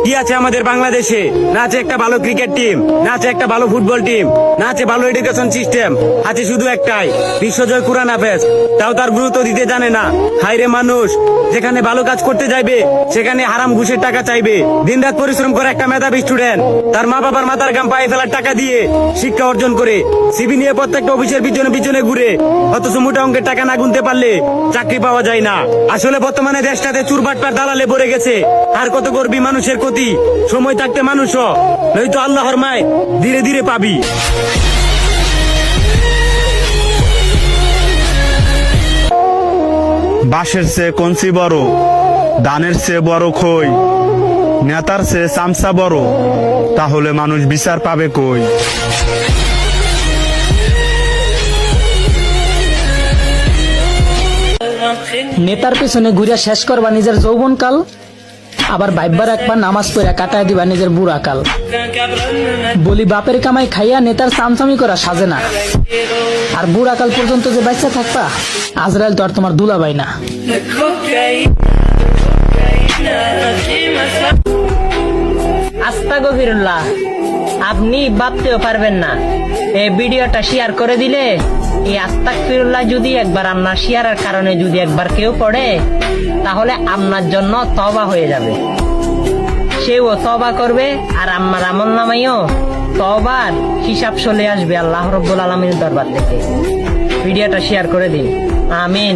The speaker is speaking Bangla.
কি আছে আমাদের বাংলাদেশে? না আছে একটা ভালো ক্রিকেট টিম, না আছে একটা ভালো ফুটবল টিম, না আছে ভালো এডুকেশন সিস্টেম, আছে শুধু একটাই বিশ্বজয় কুরআন হাফেজ। তাও তার গুরুত্ব দিতে জানে না। হায়রে মানুষ, যেখানে ভালো কাজ করতে যাইবে সেখানে হারাম ঘুষের টাকা চাইবে। দিনরাত পরিশ্রম করে একটা মেধাবী স্টুডেন্ট তার মা বাবার মাথার ঘাম পায়ে ফেলার টাকা দিয়ে শিক্ষা অর্জন করে সিভি নিয়ে প্রত্যেকটা অফিসের পিছনে পিছনে ঘুরে, অথচ মোটা অঙ্কের টাকা না গুনতে পারলে চাকরি পাওয়া যায় না। আসলে বর্তমানে দেশটাতে চুরবাটপার দালালে ভরে গেছে। আর কত করবি মানুষের ক্ষতি? সময় থাকতে মানুষ হ, নয়তো আল্লাহর মায় ধীরে ধীরে পাবি। বাঁশের চেয়ে কঞ্চি বড়, ধানের চেয়ে বড় খই, নেতার চেয়ে চামচা বড়, তাহলে মানুষ বিচার পাবে কই? নেতার পেছনে ঘুরে শেষ করবা নিজের যৌবনকাল, আবার ভাইবার একবার নামাজ পড়া কাটায় দিবা নিজের বুড়া কাল। বলি বাপের কামাই খাইয়া নেতার চামচামি করা সাজে না, আর বুড়া কাল পর্যন্ত যে বাচ্চা থাকবা, আজরাইল তো আর তোমার দুলাভাই না। আস্তাগফিরুল্লাহ, আপনি ভাবতেও পারবেন না এই ভিডিওটা শেয়ার করে দিলে এই আস্তাগফিরুল্লাহ যদি একবার আপনার শেয়ারের কারণে যদি একবার কেউ পড়ে, তাহলে আপনার জন্য তওবা হয়ে যাবে। সেও তওবা করবে আর আমার আমল নামাইও তওবার হিসাব চলে আসবে আল্লাহ রাব্বুল আলামিনের দরবার থেকে। ভিডিওটা শেয়ার করে দিন। আমিন।